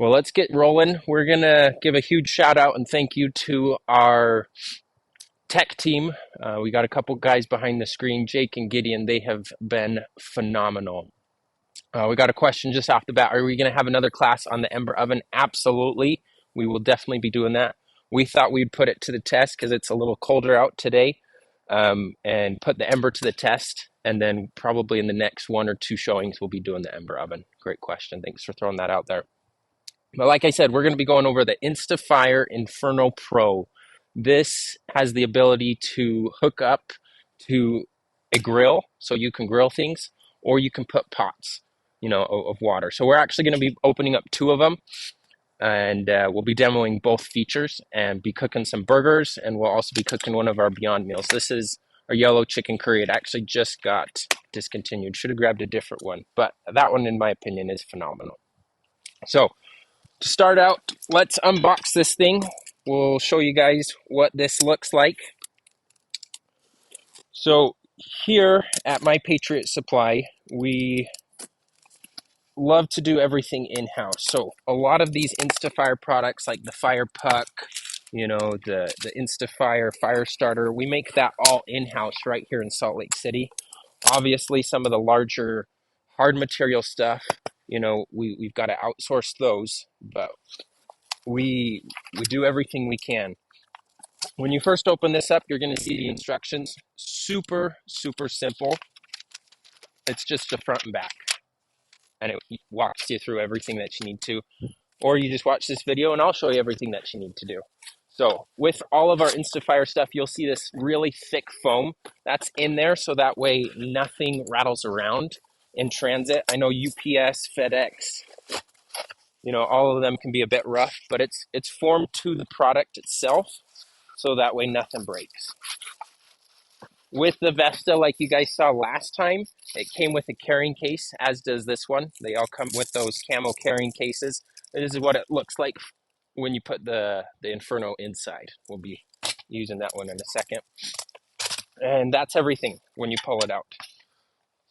Well, let's get rolling. We're going to give a huge shout out and thank you to our tech team. We got a couple guys behind the screen, Jake and Gideon. They have been phenomenal. We got a question just off the bat. Are we going to have another class on the Ember oven? Absolutely. We will definitely be doing that. We thought we'd put it to the test because it's a little colder out today, and put the Ember to the test. And then probably in the next one or two showings, we'll be doing the Ember oven. Great question. Thanks for throwing that out there. But like I said, we're going to be going over the InstaFire Inferno Pro. This has the ability to hook up to a grill, so you can grill things, or you can put pots, of water. So we're actually going to be opening up two of them, and we'll be demoing both features and be cooking some burgers, and we'll also be cooking one of our Beyond meals. This is our yellow chicken curry. It actually just got discontinued. Should have grabbed a different one, but that one, in my opinion, is phenomenal. So to start out, let's unbox this thing. We'll show you guys what this looks like. So here at My Patriot Supply, we love to do everything in-house. So a lot of these InstaFire products like the Fire Puck, the InstaFire fire starter, we make that all in-house right here in Salt Lake City. Obviously, some of the larger hard material stuff, we've got to outsource those, but we do everything we can. When you first open this up, you're going to see the instructions. Super, super simple. It's just the front and back, and it walks you through everything that you need to. Or you just watch this video and I'll show you everything that you need to do. So with all of our InstaFire stuff, you'll see this really thick foam that's in there, so that way nothing rattles around in transit. I know UPS, FedEx, all of them can be a bit rough, but it's formed to the product itself, so that way nothing breaks. With the Vesta, like you guys saw last time, it came with a carrying case, as does this one. They all come with those camo carrying cases. This is what it looks like when you put the Inferno inside. We'll be using that one in a second. And that's everything when you pull it out.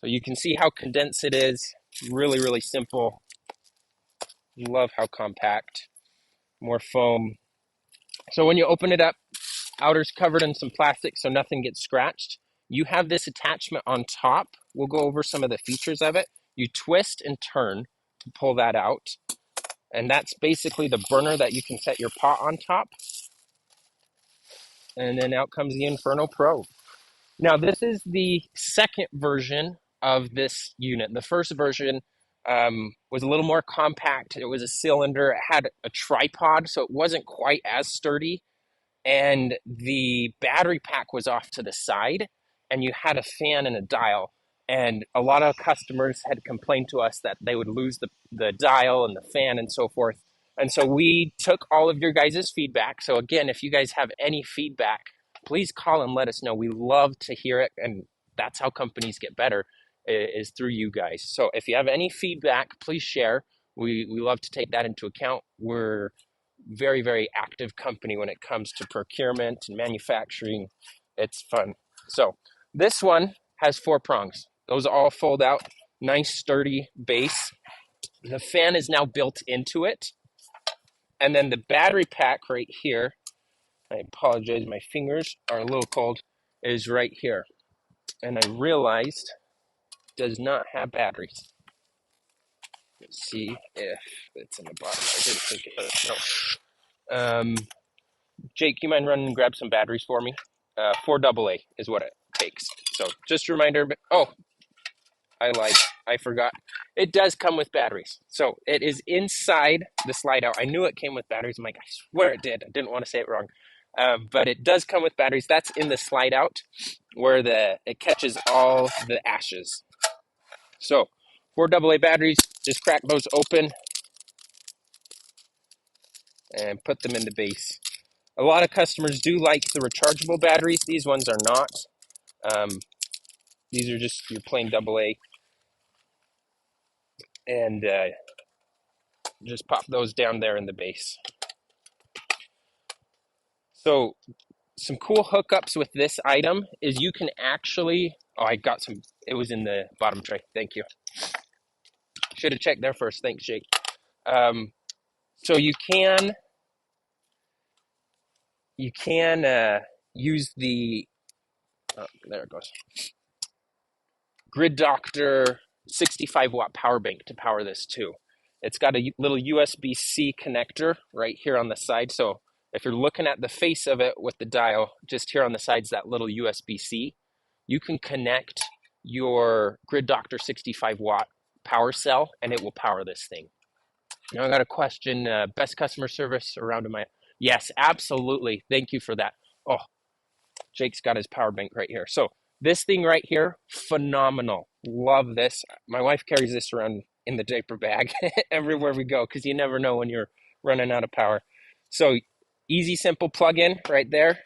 So you can see how condensed it is. Really, really simple. Love how compact. More foam. So when you open it up, outer's covered in some plastic so nothing gets scratched. You have this attachment on top. We'll go over some of the features of it. You twist and turn to pull that out. And that's basically the burner that you can set your pot on top. And then out comes the Inferno Pro. Now, this is the second version of this unit. The first version was a little more compact. It was a cylinder. It had a tripod, so it wasn't quite as sturdy. And the battery pack was off to the side, and you had a fan and a dial. And a lot of customers had complained to us that they would lose the dial and the fan and so forth. And so we took all of your guys' feedback. So again, if you guys have any feedback, please call and let us know. We love to hear it, and that's how companies get better, is through you guys. So if you have any feedback, please share. We love to take that into account. We're very, very active company when it comes to procurement and manufacturing. It's fun. So this one has 4 prongs. Those all fold out. Nice sturdy base. The fan is now built into it. And then the battery pack right here, I apologize, my fingers are a little cold, is right here. And I realized it does not have batteries. Let's see if it's in the bottom. I didn't think it was. No. Jake, you mind running and grab some batteries for me? 4 AA is what it takes. So just a reminder, oh, I lied. I forgot. It does come with batteries. So it is inside the slide out. I knew it came with batteries. I'm like, I swear it did. I didn't want to say it wrong. But it does come with batteries. That's in the slide out where it catches all the ashes. So 4 AA batteries, just crack those open and put them in the base. A lot of customers do like the rechargeable batteries. These ones are not. These are just your plain AA. And just pop those down there in the base. So some cool hookups with this item is you can actually, I got some, it was in the bottom tray. Thank you. Should have checked there first. Thanks, Jake. So you can use the, oh, there it goes, Grid Doctor 65-watt power bank to power this too. It's got a little USB-C connector right here on the side. So if you're looking at the face of it with the dial, just here on the side's that little USB-C. You can connect your Grid Doctor 65-watt power cell and it will power this thing. Now I got a question, best customer service around in my, yes, absolutely. Thank you for that. Oh, Jake's got his power bank right here. So this thing right here, phenomenal. Love this. My wife carries this around in the diaper bag everywhere we go because you never know when you're running out of power. So easy, simple plug-in right there.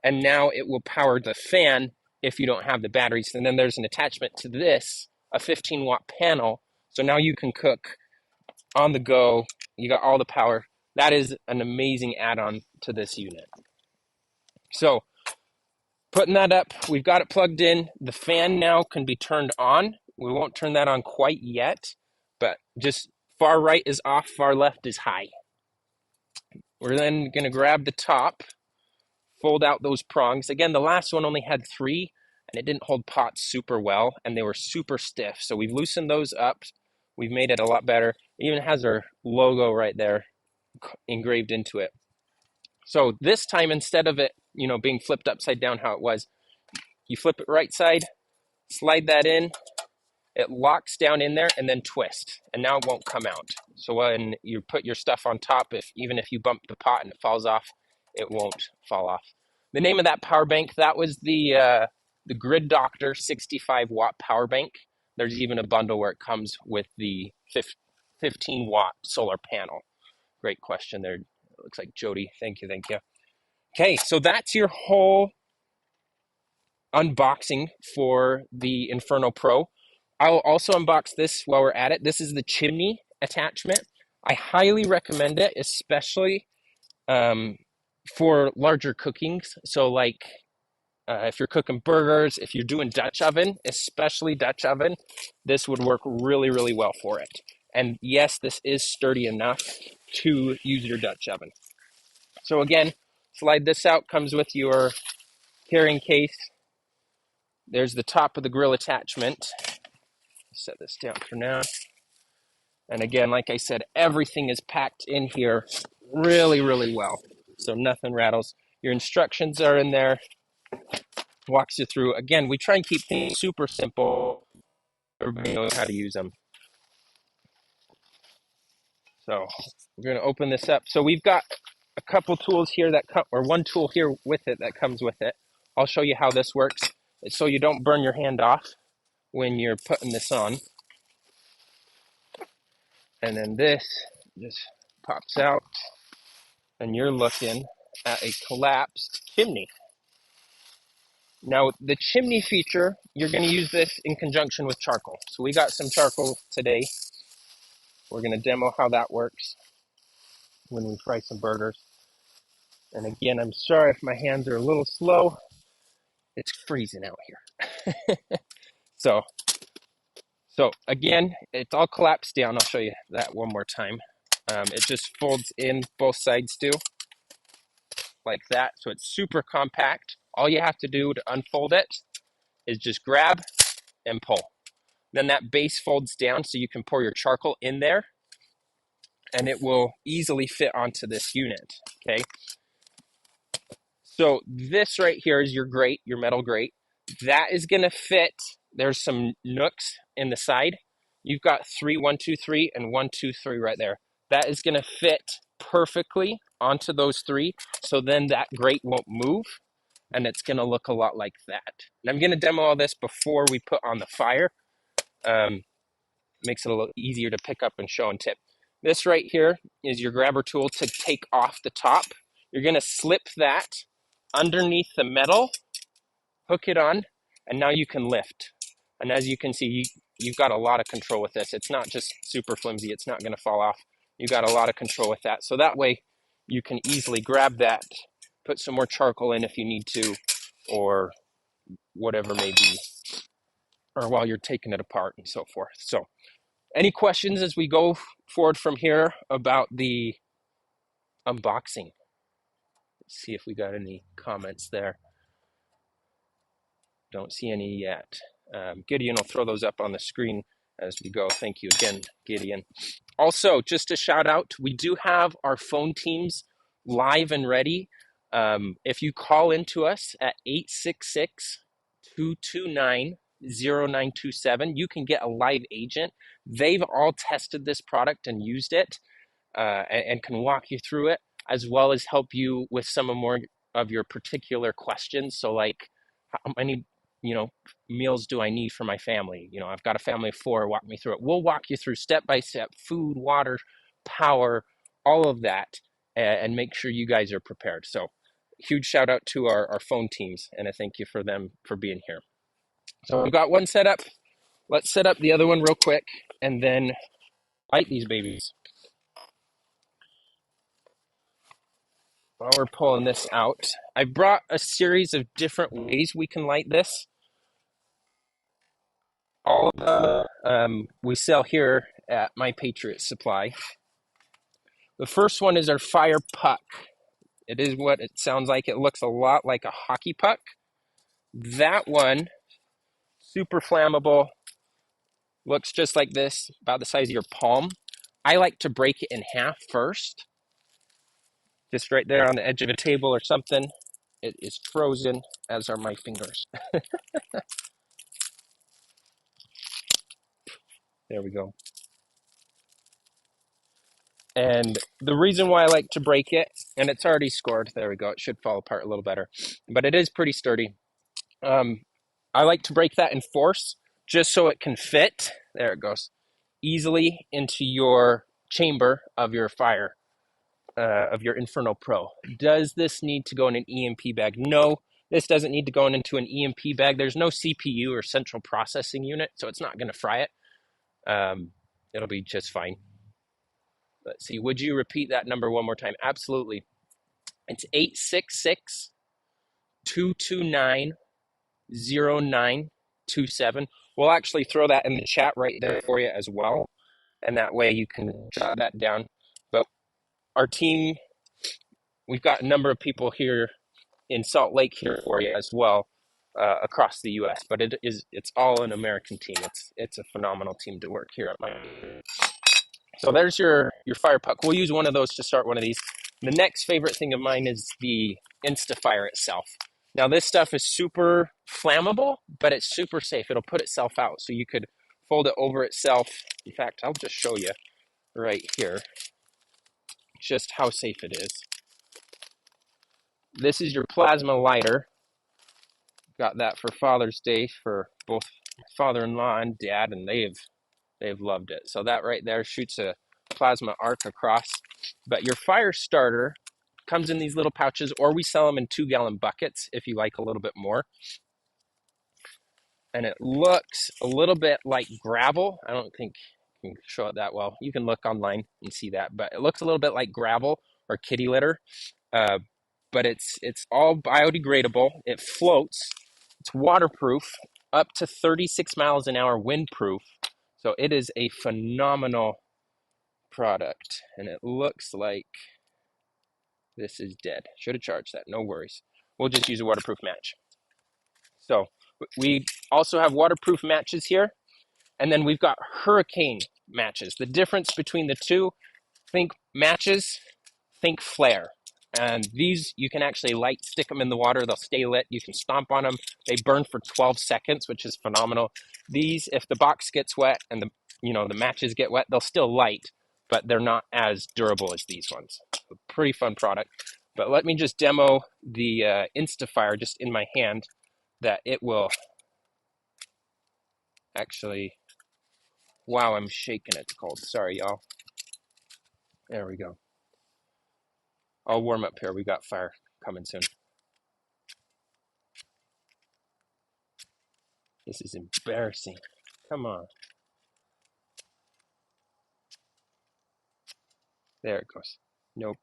And now it will power the fan if you don't have the batteries. And then there's an attachment to this, a 15-watt panel. So now you can cook on the go. You got all the power. That is an amazing add-on to this unit. So putting that up, we've got it plugged in. The fan now can be turned on. We won't turn that on quite yet, but just far right is off, far left is high. We're then going to grab the top, fold out those prongs. Again, the last one only had 3, and it didn't hold pots super well, and they were super stiff. So we've loosened those up. We've made it a lot better. It even has our logo right there engraved into it. So this time, instead of it, being flipped upside down how it was, you flip it right side, slide that in, it locks down in there, and then twist, and now it won't come out. So when you put your stuff on top, even if you bump the pot and it falls off, it won't fall off. The name of that power bank, that was the Grid Doctor 65-watt power bank. There's even a bundle where it comes with the 15-watt solar panel. Great question there. It looks like Jody. Thank you. Okay, so that's your whole unboxing for the Inferno Pro. I'll also unbox this while we're at it. This is the Chimney attachment. I highly recommend it, especially for larger cookings. So like if you're cooking burgers, if you're doing Dutch oven, especially Dutch oven, this would work really, really well for it. And yes, this is sturdy enough to use your Dutch oven. So again, slide this out, comes with your carrying case. There's the top of the grill attachment. Set this down for now. And again, like I said, everything is packed in here really, really well. So nothing rattles. Your instructions are in there. Walks you through. Again, we try and keep things super simple. Everybody knows how to use them. So we're going to open this up. So we've got a couple tools here that come, or one tool here with it that comes with it. I'll show you how this works. It's so you don't burn your hand off when you're putting this on. And then this just pops out, and you're looking at a collapsed chimney. Now, the chimney feature, you're going to use this in conjunction with charcoal. So we got some charcoal today. We're going to demo how that works when we fry some burgers. And again, I'm sorry if my hands are a little slow. It's freezing out here. So again, it's all collapsed down. I'll show you that one more time. It just folds in both sides too, like that. So it's super compact. All you have to do to unfold it is just grab and pull. Then that base folds down so you can pour your charcoal in there, and it will easily fit onto this unit, okay? So this right here is your grate, your metal grate. That is gonna fit, there's some nooks in the side. You've got 3, 1, 2, 3, and 1, 2, 3 right there. That is gonna fit perfectly onto those 3, so then that grate won't move, and it's gonna look a lot like that. And I'm gonna demo all this before we put on the fire. Makes it a little easier to pick up and show and tip. This right here is your grabber tool to take off the top. You're gonna slip that underneath the metal, hook it on, and now you can lift. And as you can see, you've got a lot of control with this. It's not just super flimsy, it's not gonna fall off. You got a lot of control with that. So that way you can easily grab that, put some more charcoal in if you need to, or whatever may be, or while you're taking it apart and so forth. So Any questions as we go forward from here about the unboxing? Let's see if we got any comments there. Don't see any yet. Gideon will throw those up on the screen as we go. Thank you again, Gideon. Also, just a shout out, we do have our phone teams live and ready. If you call into us at 866-229-0927, you can get a live agent. They've all tested this product and used it, and can walk you through it, as well as help you with some of more of your particular questions. So like, how many, meals do I need for my family? I've got a family of 4, walk me through it. We'll walk you through step by step, food, water, power, all of that, and make sure you guys are prepared. So huge shout out to our phone teams, and I thank you for them for being here. So we've got one set up. Let's set up the other one real quick and then light these babies. While we're pulling this out, I brought a series of different ways we can light this. All of them we sell here at My Patriot Supply. The first one is our fire puck. It is what it sounds like. It looks a lot like a hockey puck. That one, super flammable, looks just like this, about the size of your palm. I like to break it in half first, just right there on the edge of a table or something. It is frozen, as are my fingers. There we go. And the reason why I like to break it, and it's already scored, there we go, it should fall apart a little better, but it is pretty sturdy. I like to break that in force just so it can fit, there it goes, easily into your chamber of your fire, of your Inferno PRO. Does this need to go in an EMP bag? No, this doesn't need to go into an EMP bag. There's no CPU or central processing unit, so it's not going to fry it. It'll be just fine. Let's see, would you repeat that number one more time? Absolutely. It's 866-229-0927. We'll actually throw that in the chat right there for you as well. And that way you can jot that down. But our team, we've got a number of people here in Salt Lake here for you as well, across the U.S. But it's all an American team. It's a phenomenal team to work here at my. So there's your fire puck. We'll use one of those to start one of these. The next favorite thing of mine is the InstaFire itself. Now this stuff is super flammable, but it's super safe. It'll put itself out. So you could fold it over itself. In fact, I'll just show you right here just how safe it is. This is your plasma lighter. Got that for Father's Day for both father-in-law and dad, and they've loved it. So that right there shoots a plasma arc across. But your fire starter comes in these little pouches, or we sell them in 2-gallon buckets if you like a little bit more. And it looks a little bit like gravel. I don't think you can show it that well. You can look online and see that, but it looks a little bit like gravel or kitty litter. But it's all biodegradable. It floats. It's waterproof, up to 36 miles an hour windproof. So it is a phenomenal product. And it looks like this is dead. Should have charged that. No worries. We'll just use a waterproof match. So we also have waterproof matches here. And then we've got hurricane matches. The difference between the two, think matches, think flare. And these you can actually light, stick them in the water, they'll stay lit. You can stomp on them. They burn for 12 seconds, which is phenomenal. These, if the box gets wet and the matches get wet, they'll still light, but they're not as durable as these ones. A pretty fun product. But let me just demo the InstaFire just in my hand, that it will actually, wow, I'm shaking, it's cold. Sorry, y'all. There we go. I'll warm up here. We got fire coming soon. This is embarrassing. Come on. There it goes. Nope.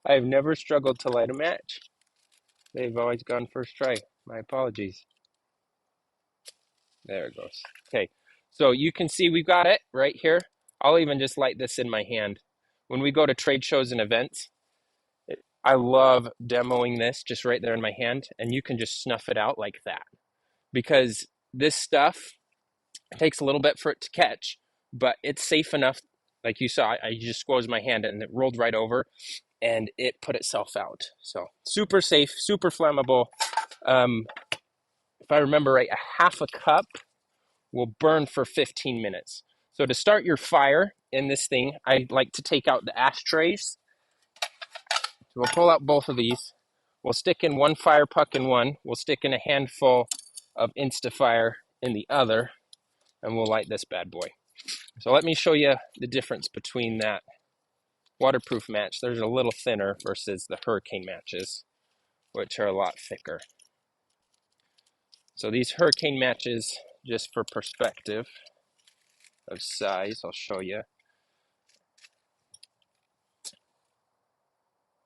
I've never struggled to light a match. They've always gone first try. My apologies. There it goes. Okay, so you can see we've got it right here. I'll even just light this in my hand. When we go to trade shows and events, I love demoing this just right there in my hand, and you can just snuff it out like that. Because this stuff takes a little bit for it to catch, but it's safe enough. Like you saw, I just squeezed my hand and it rolled right over and it put itself out. So super safe, super flammable. If I remember right, a half a cup will burn for 15 minutes. So to start your fire in this thing, I like to take out the ashtrays. So we'll pull out both of these. We'll stick in one fire puck in one. We'll stick in a handful of InstaFire in the other, and we'll light this bad boy. So let me show you the difference between that waterproof match. There's a little thinner versus the hurricane matches, which are a lot thicker. So these hurricane matches, just for perspective of size, I'll show you.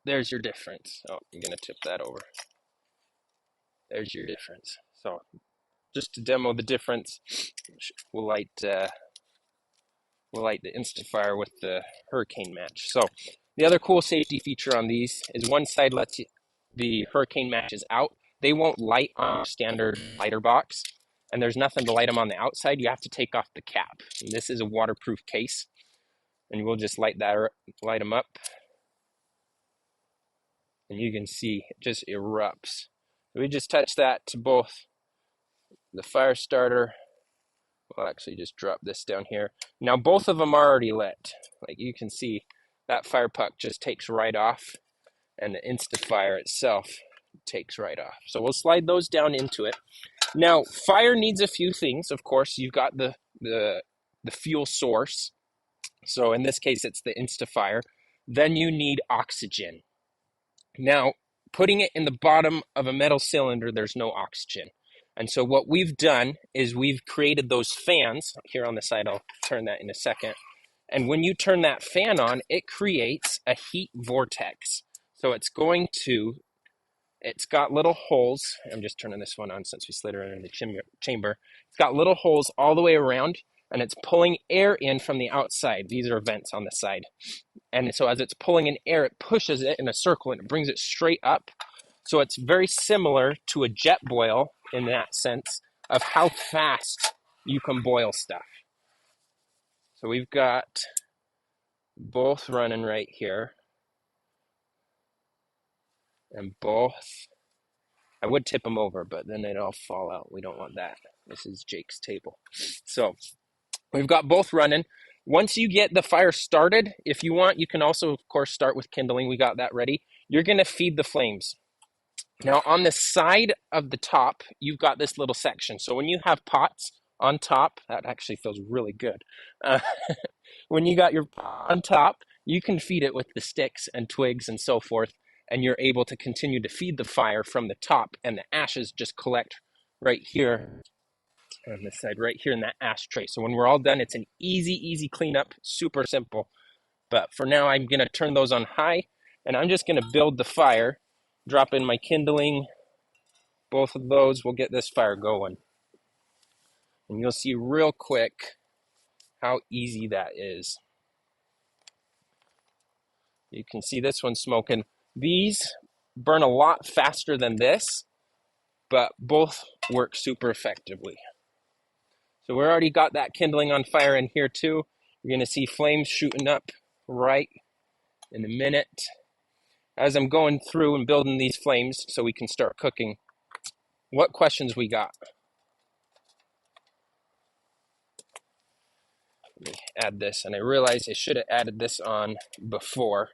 There's your difference. Oh, I'm going to tip that over. There's your difference. So just to demo the difference, we'll light the InstaFire with the hurricane match. So the other cool safety feature on these is one side lets you, the hurricane matches out. They won't light on a standard lighter box, and there's nothing to light them on the outside. You have to take off the cap. And this is a waterproof case, and we'll just light them up, and you can see it just erupts. We just touch that to both the fire starter. We'll actually just drop this down here. Now both of them are already lit. Like you can see, that fire puck just takes right off, and the InstaFire itself takes right off. So we'll slide those down into it. Now, fire needs a few things. Of course, you've got the fuel source. So in this case, it's the InstaFire. Then you need oxygen. Now, putting it in the bottom of a metal cylinder, there's no oxygen. And so what we've done is we've created those fans. Here on the side, I'll turn that in a second. And when you turn that fan on, it creates a heat vortex. So it's got little holes. I'm just turning this one on since we slid it in the chamber. It's got little holes all the way around, and it's pulling air in from the outside. These are vents on the side. And so as it's pulling in air, it pushes it in a circle and it brings it straight up. So it's very similar to a jet boil in that sense of how fast you can boil stuff. So we've got both running right here. And both, I would tip them over, but then they'd all fall out. We don't want that. This is Jake's table. So we've got both running. Once you get the fire started, if you want, you can also, of course, start with kindling. We got that ready. You're going to feed the flames. Now, on the side of the top, you've got this little section. So when you have pots on top, that actually feels really good. When you got your pot on top, you can feed it with the sticks and twigs and so forth, and you're able to continue to feed the fire from the top, and the ashes just collect right here on this side, right here in that ashtray. So when we're all done, it's an easy cleanup, super simple. But for now, I'm going to turn those on high, and I'm just going to build the fire, drop in my kindling. Both of those will get this fire going. And you'll see real quick how easy that is. You can see this one smoking. These burn a lot faster than this, but both work super effectively. So we already got that kindling on fire in here too. You're going to see flames shooting up right in a minute. As I'm going through and building these flames so we can start cooking, what questions we got? Let me add this, and I realized I should have added this on before.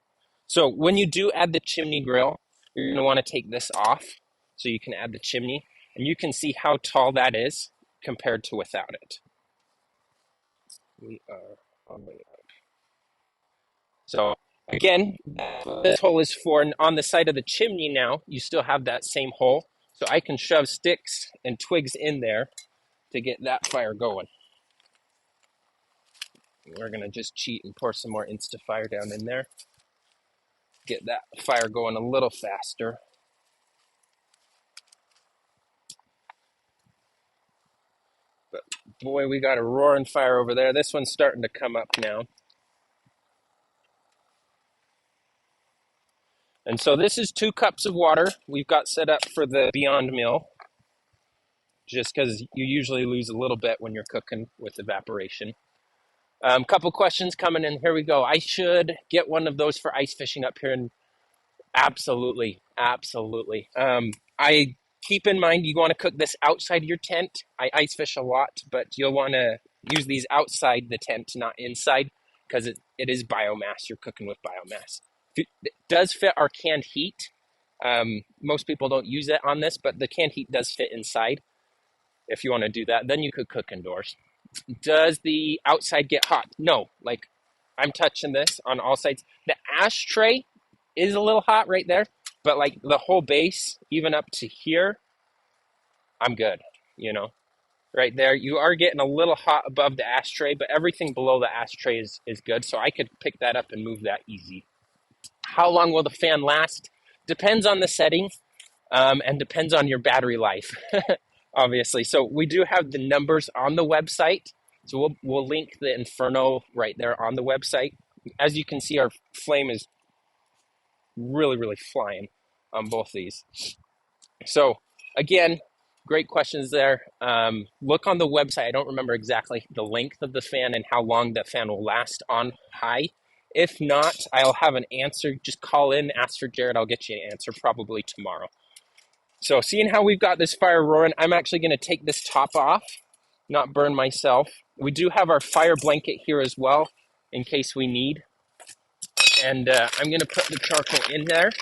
So when you do add the chimney grill, you're going to want to take this off so you can add the chimney, and you can see how tall that is compared to without it. We are on the way up. So again, this hole is for, and on the side of the chimney now, you still have that same hole. So I can shove sticks and twigs in there to get that fire going. We're going to just cheat and pour some more InstaFire down in there. Get that fire going a little faster. But Boy, we got a roaring fire over there. This one's starting to come up now. And so this is 2 cups of water we've got set up for the Beyond Meal, just because you usually lose a little bit when you're cooking with evaporation. Couple questions coming in. Here we go. I should get one of those for ice fishing up here in. Absolutely, absolutely. I keep in mind you want to cook this outside your tent. I ice fish a lot, but you'll want to use these outside the tent, not inside, because it is biomass. You're cooking with biomass. It does fit our canned heat. Most people don't use it on this, but the canned heat does fit inside. If you want to do that, then you could cook indoors. Does the outside get hot? No, like I'm touching this on all sides. The ashtray is a little hot right there, but like the whole base, even up to here, I'm good, you know, right there. You are getting a little hot above the ashtray, but everything below the ashtray is good. So I could pick that up and move that easy. How long will the fan last? Depends on the setting, and depends on your battery life, obviously. So we do have the numbers on the website. So we'll link the Inferno right there on the website. As you can see, our flame is really, really flying on both these. So again, great questions there. Look on the website. I don't remember exactly the length of the fan and how long the fan will last on high. If not, I'll have an answer. Just call in, ask for Jared. I'll get you an answer probably tomorrow. So seeing how we've got this fire roaring, I'm actually going to take this top off, not burn myself. We do have our fire blanket here as well in case we need. And I'm going to put the charcoal in there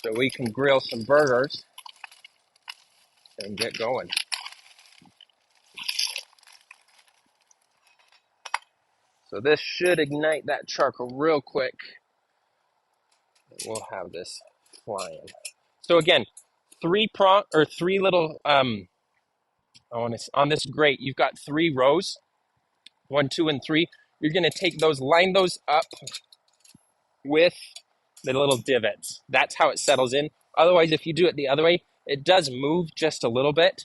so we can grill some burgers and get going. So this should ignite that charcoal real quick. We'll have this flying. So again, three little on this grate, you've got 3 rows, 1, 2, and 3. You're going to take those, line those up with the little divots. That's how it settles in. Otherwise, if you do it the other way, it does move just a little bit,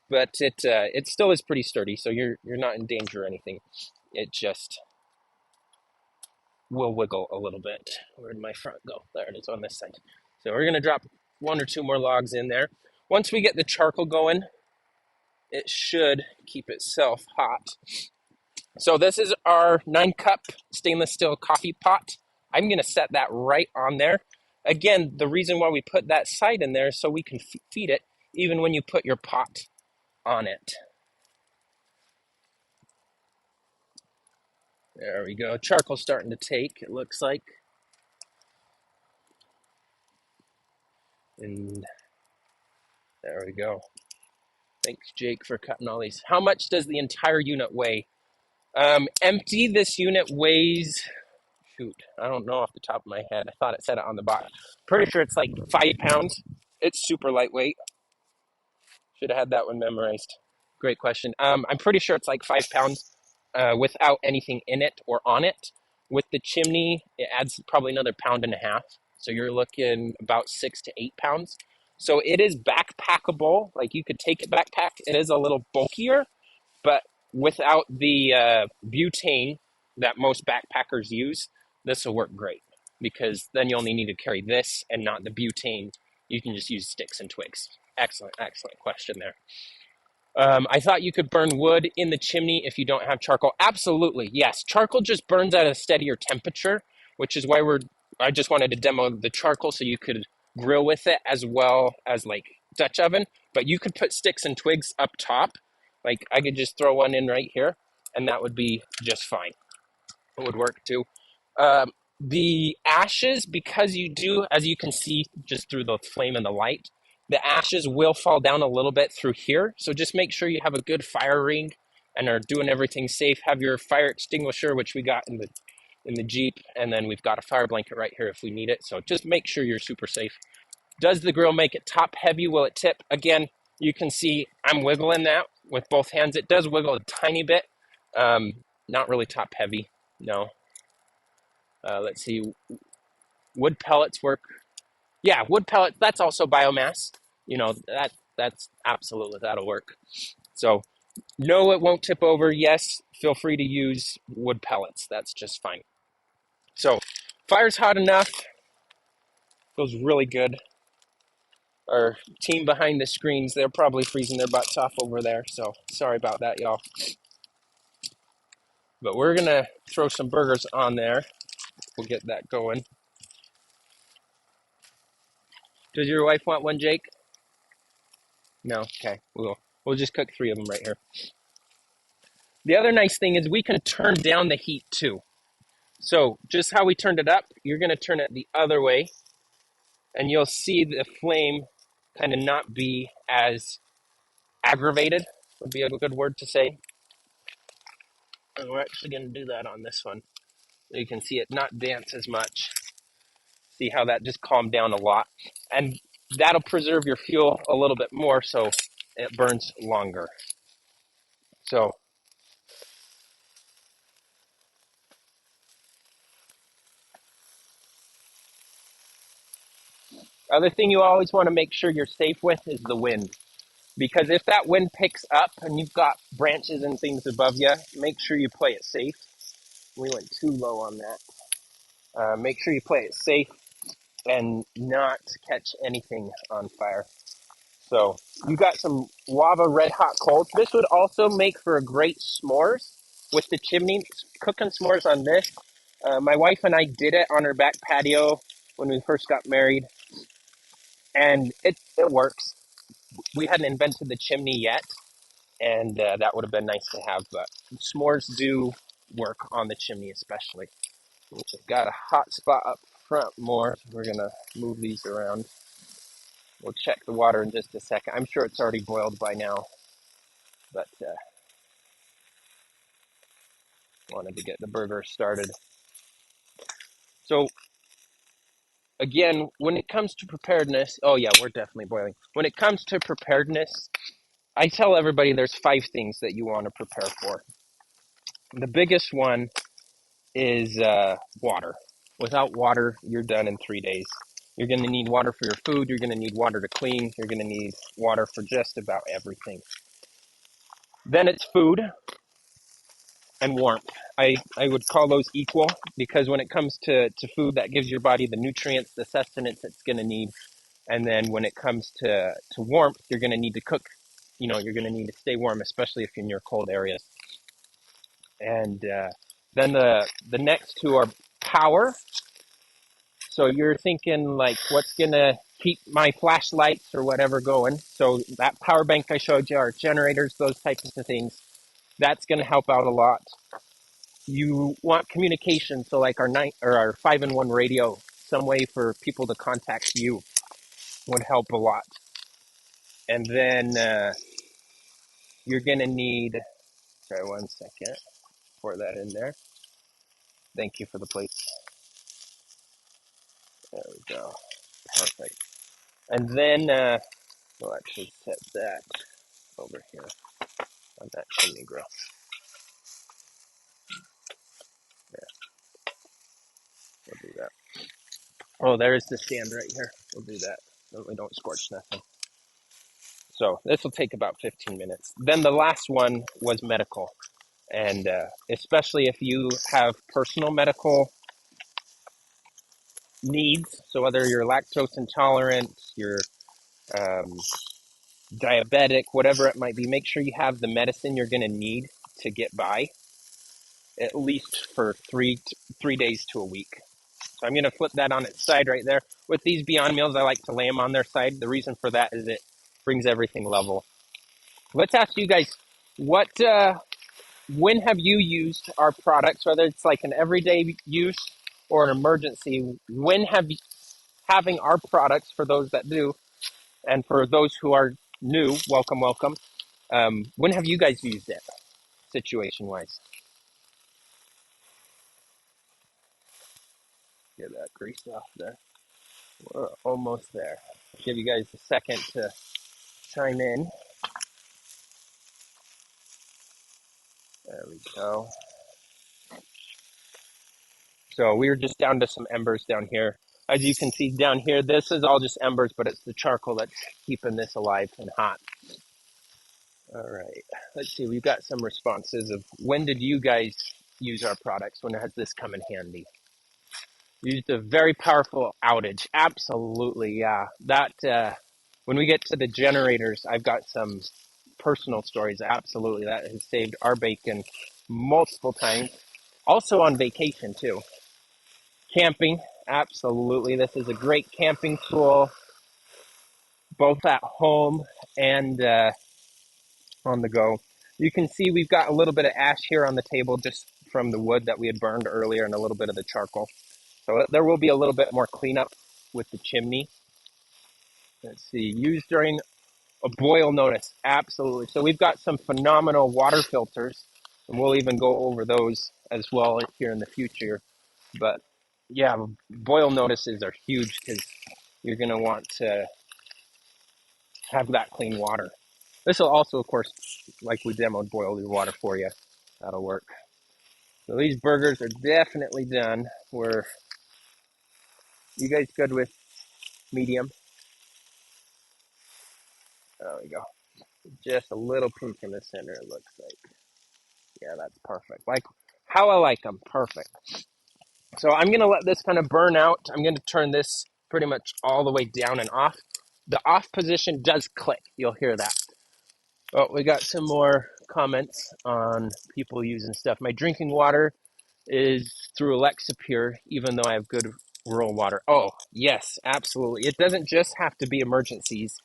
but it still is pretty sturdy. So you're not in danger or anything. It just will wiggle a little bit. Where did my front go? There it is on this side. So we're going to drop 1 or 2 more logs in there. Once we get the charcoal going, it should keep itself hot. So this is our 9-cup stainless steel coffee pot. I'm going to set that right on there. Again, the reason why we put that side in there is so we can feed it even when you put your pot on it. There we go. Charcoal's starting to take, it looks like. And there we go. Thanks, Jake, for cutting all these. How much does the entire unit weigh? Empty, this unit weighs, shoot, I don't know off the top of my head. I thought it said it on the box. Pretty sure it's like 5 pounds. It's super lightweight. Should have had that one memorized. Great question. I'm pretty sure it's like 5 pounds without anything in it or on it. With the chimney, it adds probably another 1.5 pounds. So you're looking about 6 to 8 pounds. So it is backpackable. Like you could take it backpack. It is a little bulkier, but without the butane that most backpackers use, this will work great because then you only need to carry this and not the butane. You can just use sticks and twigs. Excellent, excellent question there. I thought you could burn wood in the chimney if you don't have charcoal. Absolutely, yes. Charcoal just burns at a steadier temperature, which is why I just wanted to demo the charcoal so you could grill with it as well as like Dutch oven. But you could put sticks and twigs up top. Like I could just throw one in right here, and that would be just fine. It would work too. The ashes, because you do, as you can see just through the flame and the light, the ashes will fall down a little bit through here. So just make sure you have a good fire ring and are doing everything safe. Have your fire extinguisher, which we got in the Jeep, and then we've got a fire blanket right here if we need it. So just make sure you're super safe. Does the grill make it top heavy? Will it tip? Again, you can see I'm wiggling that with both hands. It does wiggle a tiny bit. Not really top heavy, no. Let's see. Wood pellets work. Yeah, wood pellets, that's also biomass. You know, That's absolutely, that'll work. So no, it won't tip over. Yes, feel free to use wood pellets. That's just fine. So fire's hot enough. Feels really good. Our team behind the screens, they're probably freezing their butts off over there. So sorry about that, y'all. But we're going to throw some burgers on there. We'll get that going. Does your wife want one, Jake? No? Okay. We'll just cook 3 of them right here. The other nice thing is we can turn down the heat too. So just how we turned it up, you're going to turn it the other way, and you'll see the flame kind of not be as aggravated, would be a good word to say. And we're actually going to do that on this one. You can see it not dance as much. See how that just calmed down a lot. And that'll preserve your fuel a little bit more so it burns longer. So other thing you always want to make sure you're safe with is the wind. Because if that wind picks up and you've got branches and things above you, make sure you play it safe. We went too low on that. Make sure you play it safe and not catch anything on fire. So you got some lava red hot coals. This would also make for a great s'mores with the chimney. Cooking s'mores on this. My wife and I did it on her back patio when we first got married, and it works. We hadn't invented the chimney yet, and that would have been nice to have, but s'mores do work on the chimney especially. We've got a hot spot up front more, so we're gonna move these around. We'll check the water in just a second. I'm sure it's already boiled by now, but wanted to get the burger started. So again, when it comes to preparedness, oh yeah, we're definitely boiling. When it comes to preparedness, I tell everybody there's 5 things that you want to prepare for. The biggest one is water. Without water, you're done in 3 days. You're going to need water for your food. You're going to need water to clean. You're going to need water for just about everything. Then it's food and warmth. I would call those equal because when it comes to food, that gives your body the nutrients, the sustenance it's going to need. And then when it comes to warmth, you're going to need to cook. You know, you're going to need to stay warm, especially if you're near cold areas. And then the next 2 are power. So you're thinking like, what's going to keep my flashlights or whatever going? So that power bank I showed you, our generators, those types of things, that's going to help out a lot. You want communication, so like our 5-in-1 radio, some way for people to contact you would help a lot. And then you're going to need, sorry, 1 second, pour that in there. Thank you for the plate. There we go. Perfect. And then we'll actually set that over here on that chimney grill. There, we'll do that. Oh, there's the stand right here. We'll do that so we don't scorch nothing. So this will take about 15 minutes. Then the last one was medical. And especially if you have personal medical needs, so whether you're lactose intolerant, you're um, diabetic, whatever it might be, make sure you have the medicine you're going to need to get by, at least for 3 days to a week. So I'm going to flip that on its side right there. With these Beyond Meals, I like to lay them on their side. The reason for that is it brings everything level. Let's ask you guys, when have you used our products, whether it's like an everyday use or an emergency? When have having our products, for those that do, and for those who are new, welcome, welcome. When have you guys used it, situation-wise? Get that grease off there. We're almost there. I'll give you guys a second to chime in. There we go. So we were just down to some embers down here. As you can see down here, this is all just embers, but it's the charcoal that's keeping this alive and hot. All right, let's see. We've got some responses of when did you guys use our products? When has this come in handy? Used a very powerful outage. Absolutely, yeah. That when we get to the generators, I've got some personal stories. Absolutely, that has saved our bacon multiple times. Also on vacation too. Camping, absolutely. This is a great camping tool, both at home and on the go. You can see we've got a little bit of ash here on the table just from the wood that we had burned earlier and a little bit of the charcoal. So there will be a little bit more cleanup with the chimney. Let's see, used during a boil notice, absolutely. So we've got some phenomenal water filters, and we'll even go over those as well here in the future. But yeah, boil notices are huge because you're going to want to have that clean water. This will also, of course, like we demoed, boil your water for you. That'll work. So these burgers are definitely done. You guys good with medium? There we go. Just a little pink in the center, it looks like. Yeah, that's perfect. Like how I like them, perfect. So I'm going to let this kind of burn out. I'm going to turn this pretty much all the way down and off. The off position does click. You'll hear that. Oh, we got some more comments on people using stuff. My drinking water is through Alexa Pure, even though I have good rural water. Oh, yes, absolutely. It doesn't just have to be emergencies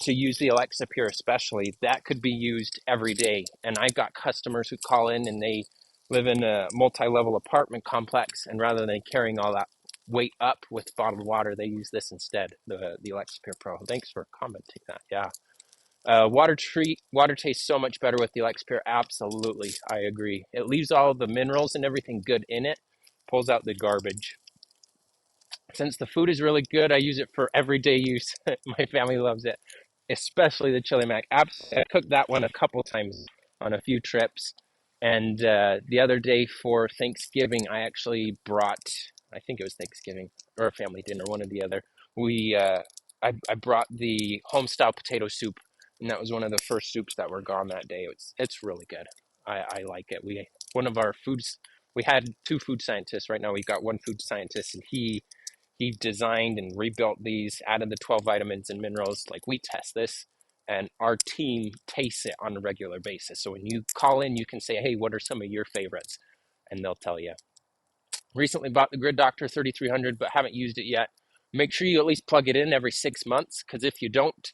to use the Alexa Pure, especially. That could be used every day. And I've got customers who call in and they live in a multi-level apartment complex, and rather than carrying all that weight up with bottled water, they use this instead, the Alexa Pure Pro. Thanks for commenting that. Yeah. Water tastes so much better with the Alexa Pure. Absolutely, I agree. It leaves all the minerals and everything good in it, pulls out the garbage. Since the food is really good, I use it for everyday use. My family loves it, especially the chili mac. Absolutely, I cooked that one a couple times on a few trips. And the other day for Thanksgiving, I actually brought, I think it was Thanksgiving or a family dinner, one or the other. I brought the home style potato soup, and that was one of the first soups that were gone that day. It's really good. I like it. One of our foods. We had two food scientists. Right now we've got one food scientist, and he designed and rebuilt these, added the 12 vitamins and minerals. Like, we test this, and our team tastes it on a regular basis. So when you call in, you can say, hey, what are some of your favorites? And they'll tell you. Recently bought the Grid Doctor 3300, but haven't used it yet. Make sure you at least plug it in every 6 months, because if you don't,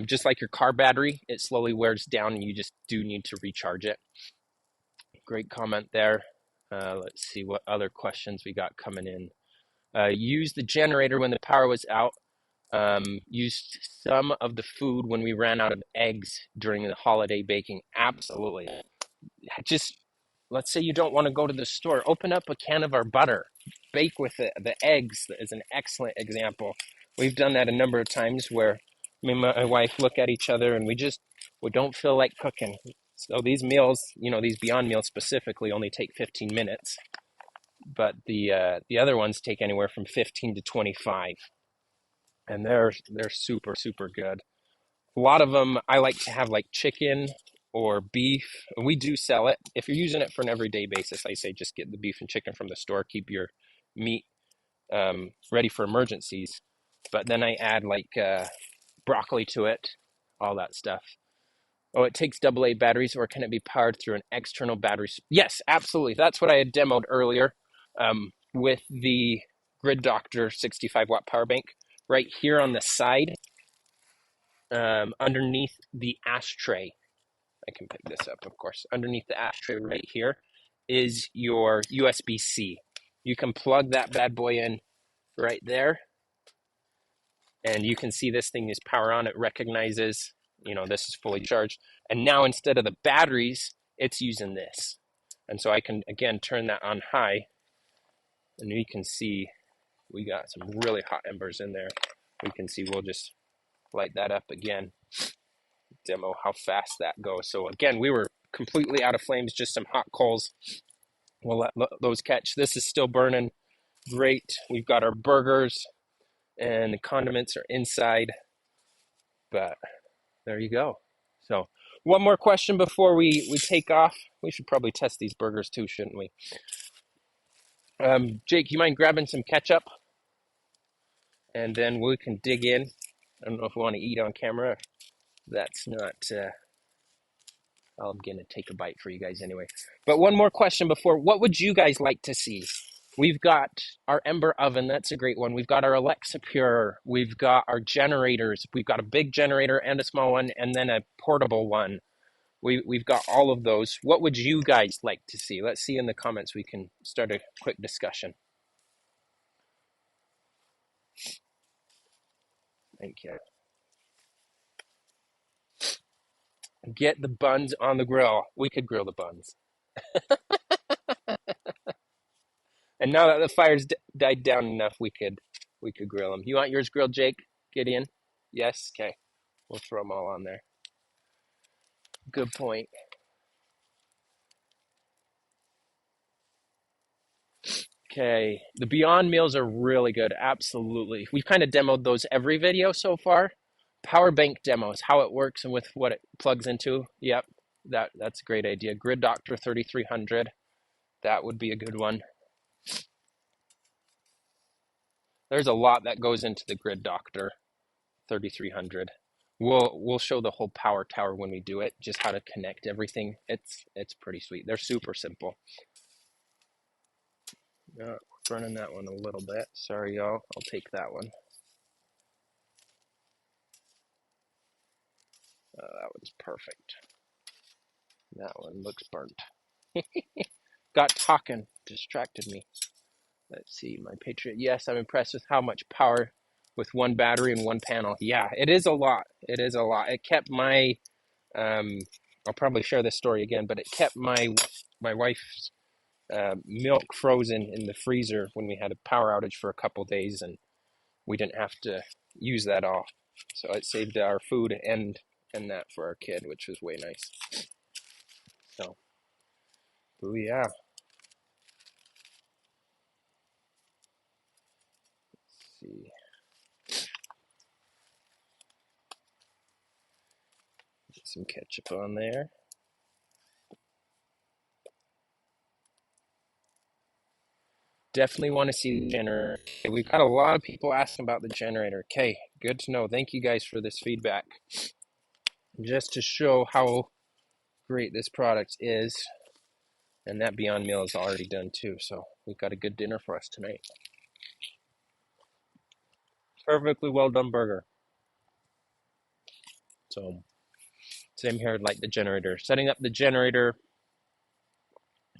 just like your car battery, it slowly wears down and you just do need to recharge it. Great comment there. Let's see what other questions we got coming in. Used the generator when the power was out. Used some of the food when we ran out of eggs during the holiday baking. Absolutely. Just, let's say you don't want to go to the store. Open up a can of our butter. Bake with it. The eggs is an excellent example. We've done that a number of times where me and my wife look at each other and we don't feel like cooking. So these meals, these Beyond meals specifically, only take 15 minutes. But the other ones take anywhere from 15 to 25, and they're super super good. A lot of them I like to have like chicken or beef. We do sell it. If you're using it for an everyday basis, I say just get the beef and chicken from the store. Keep your meat ready for emergencies. But then I add like broccoli to it, all that stuff. Oh, it takes AA batteries, or can it be powered through an external battery? Yes, absolutely. That's what I had demoed earlier with the Grid Doctor 65-watt power bank. Right here on the side, underneath the ashtray, I can pick this up, of course. Underneath the ashtray right here is your USB-C. You can plug that bad boy in right there, and you can see this thing is power on. It recognizes, this is fully charged. And now instead of the batteries, it's using this. And so I can, again, turn that on high, and you can see we got some really hot embers in there. We can see we'll just light that up again, demo how fast that goes. So again, we were completely out of flames, just some hot coals. We'll let those catch. This is still burning. great. We've got our burgers and the condiments are inside, but there you go. So one more question before we take off. We should probably test these burgers too, shouldn't we? Jake, you mind grabbing some ketchup? And then we can dig in. I don't know if we want to eat on camera. That's not, I'm going to take a bite for you guys anyway. But one more question before, what would you guys like to see? We've got our Ember oven. That's a great one. We've got our Alexa Pure. We've got our generators. We've got a big generator and a small one, and then a portable one. We've got all of those. What would you guys like to see? Let's see in the comments. We can start a quick discussion. Thank you. Get the buns on the grill. We could grill the buns. And now that the fire's died down enough, we could grill them. You want yours grilled, Jake? Gideon? Yes? Okay. We'll throw them all on there. Good point. Okay. The Beyond Meals are really good. Absolutely. We've kind of demoed those every video so far. Power bank demos, how it works and with what it plugs into. Yep. That's a great idea. Grid Doctor 3300. That would be a good one. There's a lot that goes into the Grid Doctor 3300. We'll show the whole power tower when we do it, just how to connect everything. It's pretty sweet. They're super simple. Burning that one a little bit. Sorry, y'all. I'll take that one. That one's perfect. That one looks burnt. Got talking. Distracted me. Let's see. My Patriot. Yes, I'm impressed with how much power with one battery and one panel. Yeah, it is a lot. It is a lot. It kept my... I'll probably share this story again, but it kept my wife's milk frozen in the freezer when we had a power outage for a couple days, and we didn't have to use that all. So it saved our food and that for our kid, which was way nice. So, oh yeah. Let's see. Get some ketchup on there. Definitely want to see the generator. We've got a lot of people asking about the generator. Okay, good to know. Thank you guys for this feedback. Just to show how great this product is. And that Beyond Meal is already done too. So we've got a good dinner for us tonight. Perfectly well done burger. So same here, like the generator. Setting up the generator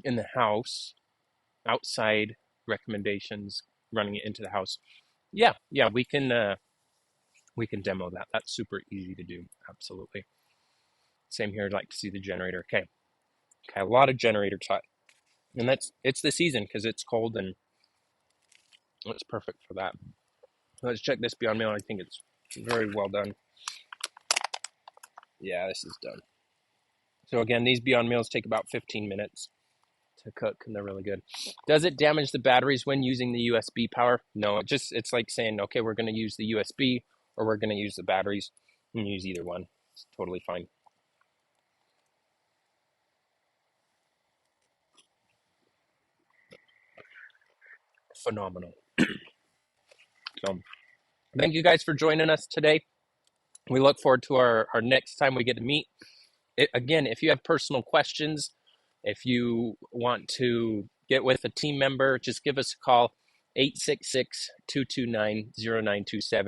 in the house, outside recommendations, running it into the house. Yeah, we can demo that. That's super easy to do. Absolutely. Same here. I'd like to see the generator. Okay, a lot of generator talk, and it's the season because it's cold and it's perfect for that. Let's check this Beyond Meal. I think it's very well done. Yeah, this is done. So again, these Beyond Meals take about 15 minutes to cook, and they're really good. Does it damage the batteries when using the USB power? No, it's like saying, okay, we're going to use the USB or we're going to use the batteries. You can use either one. It's totally fine. Phenomenal. So, thank you guys for joining us today. We look forward to our next time we get to meet. Again, if you have personal questions, if you want to get with a team member, just give us a call, 866-229-0927.